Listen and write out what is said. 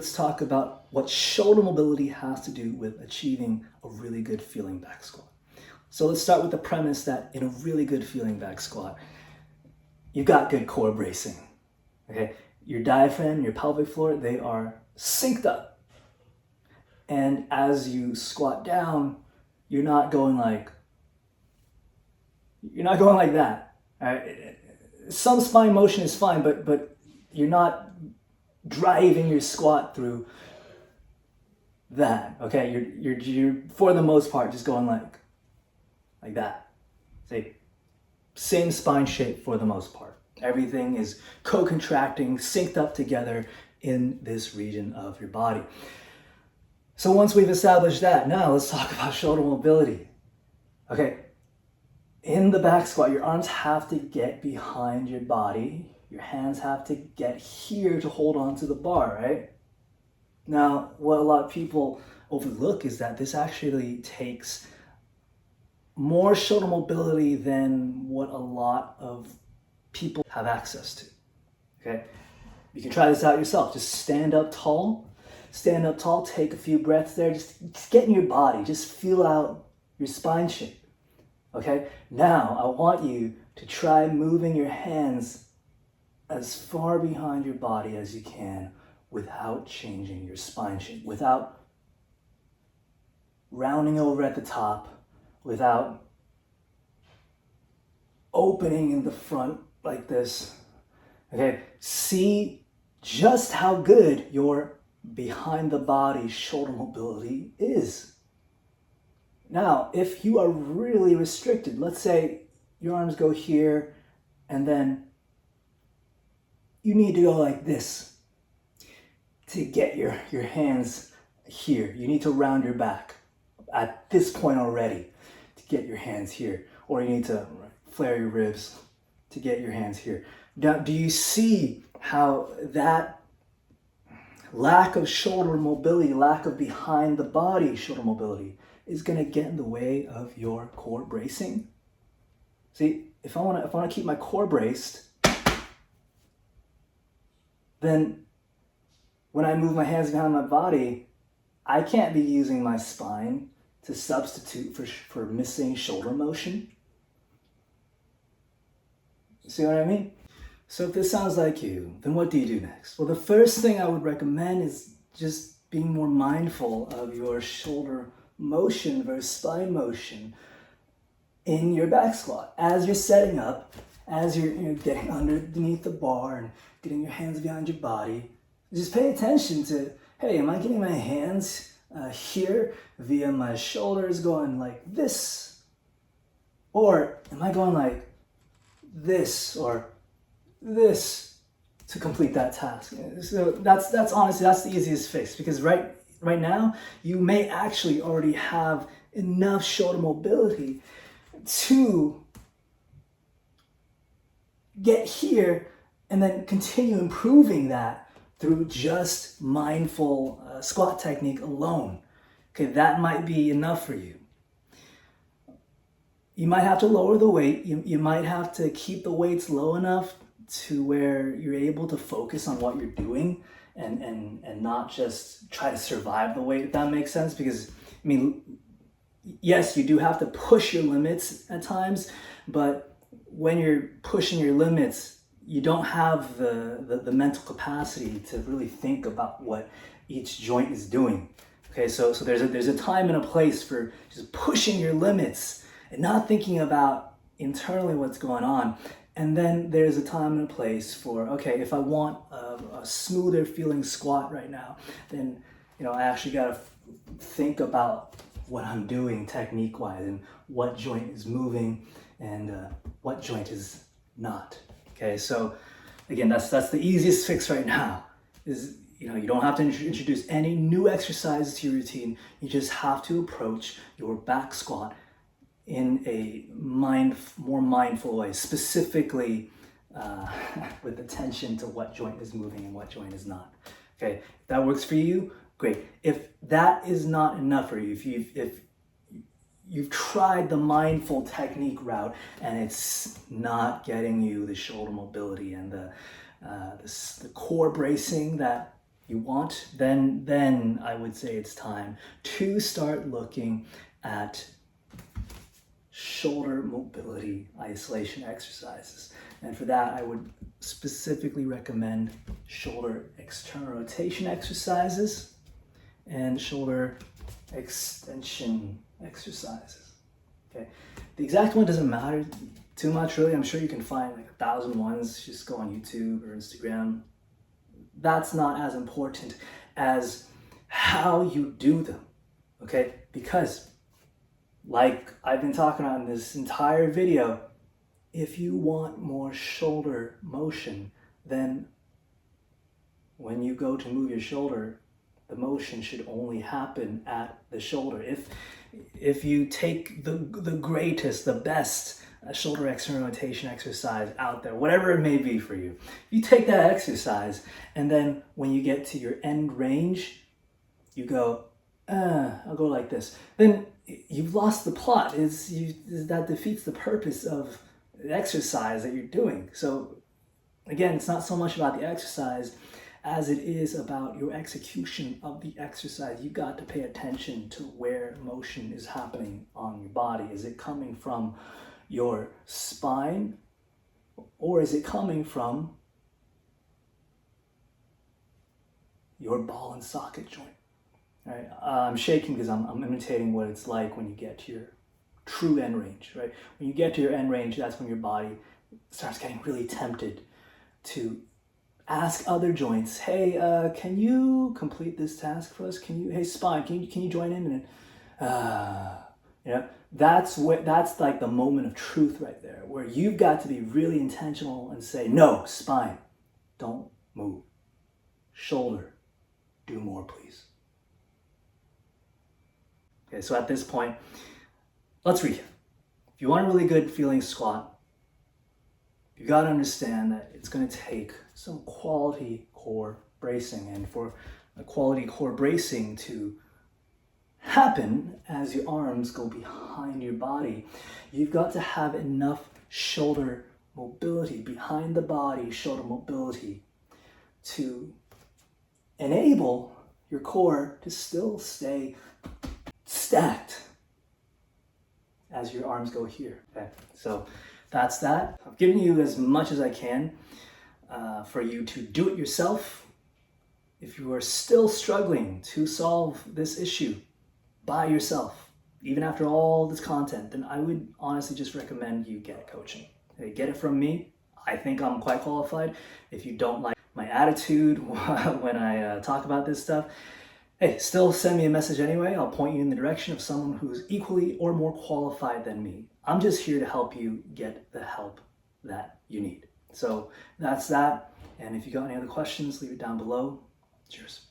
Let's talk about what shoulder mobility has to do with achieving a really good feeling back squat. So let's start with the premise that in a really good feeling back squat, you've got good core bracing. Okay, your diaphragm, your pelvic floor, they are synced up. And as you squat down, you're not going like that. All right? Some spine motion is fine, but you're not driving your squat through that. Okay, you're for the most part just going like that. Say, same spine shape for the most part. Everything is co-contracting, synced up together in this region of your body. So once we've established that, now let's talk about shoulder mobility. Okay, in the back squat, your arms have to get behind your body. Your hands have to get here to hold on to the bar, right? Now, what a lot of people overlook is that this actually takes more shoulder mobility than what a lot of people have access to, okay? You can try this out yourself. Just stand up tall, take a few breaths there, just get in your body, just feel out your spine shape, okay? Now, I want you to try moving your hands as far behind your body as you can without changing your spine shape, without rounding over at the top, without opening in the front like this. Okay, see just how good your behind the body shoulder mobility is. Now, if you are really restricted, let's say your arms go here and then you need to go like this to get your hands here. You need to round your back at this point already to get your hands here. Or you need to flare your ribs to get your hands here. Now, do you see how that lack of shoulder mobility, lack of behind the body shoulder mobility is going to get in the way of your core bracing? See, if I want to keep my core braced, then when I move my hands behind my body, I can't be using my spine to substitute for missing shoulder motion. See what I mean? So if this sounds like you, then what do you do next? Well, the first thing I would recommend is just being more mindful of your shoulder motion versus spine motion in your back squat. As you're setting up, as you're getting underneath the bar and getting your hands behind your body, just pay attention to, hey, am I getting my hands here via my shoulders going like this? Or am I going like this or this to complete that task? So that's honestly, that's the easiest fix, because right now, you may actually already have enough shoulder mobility to get here and then continue improving that through just mindful squat technique alone. Okay, that might be enough for you. You might have to lower the weight. You might have to keep the weights low enough to where you're able to focus on what you're doing and not just try to survive the weight, if that makes sense. Because, I mean, yes, you do have to push your limits at times, but when you're pushing your limits, you don't have the mental capacity to really think about what each joint is doing. Okay, so there's a time and a place for just pushing your limits and not thinking about internally what's going on. And then there's a time and a place for, okay, if I want a smoother feeling squat right now, then I actually got to think about what I'm doing technique-wise and what joint is moving and what joint is not. Okay, so again, that's the easiest fix right now. Is you don't have to introduce any new exercises to your routine. You just have to approach your back squat in a more mindful way, specifically with attention to what joint is moving and what joint is not. Okay, if that works for you, great. If that is not enough for you, if you've tried the mindful technique route and it's not getting you the shoulder mobility and the core bracing that you want, then I would say it's time to start looking at shoulder mobility isolation exercises. And for that, I would specifically recommend shoulder external rotation exercises and shoulder extension exercises. Okay, the exact one doesn't matter too much, really. I'm sure you can find like 1,000 ones. Just go on YouTube or Instagram. That's not as important as how you do them. Okay, because like I've been talking on this entire video, if you want more shoulder motion, then when you go to move your shoulder, the motion should only happen at the shoulder. If you take the greatest, the best shoulder external rotation exercise out there, whatever it may be for you, you take that exercise, and then when you get to your end range, you go, I'll go like this. Then you've lost the plot. That defeats the purpose of the exercise that you're doing. So again, it's not so much about the exercise as it is about your execution of the exercise. You got to pay attention to where motion is happening on your body. Is it coming from your spine, or is it coming from your ball and socket joint? Right? I'm shaking because I'm imitating what it's like when you get to your true end range, right? When you get to your end range, that's when your body starts getting really tempted to ask other joints, hey, can you complete this task for us? Hey, spine, can you join in? And that's like the moment of truth right there, where you've got to be really intentional and say, no, spine, don't move. Shoulder, do more, please. Okay, so at this point, let's recap. If you want a really good feeling squat, you got to understand that it's going to take some quality core bracing. And for a quality core bracing to happen as your arms go behind your body, you've got to have enough shoulder mobility, behind the body shoulder mobility, to enable your core to still stay stacked as your arms go here. Okay, so that's that. I've given you as much as I can for you to do it yourself. If you are still struggling to solve this issue by yourself, even after all this content, then I would honestly just recommend you get coaching. Okay, get it from me. I think I'm quite qualified. If you don't like my attitude when I talk about this stuff, hey, still send me a message anyway. I'll point you in the direction of someone who's equally or more qualified than me. I'm just here to help you get the help that you need. So that's that. And if you got any other questions, leave it down below. Cheers.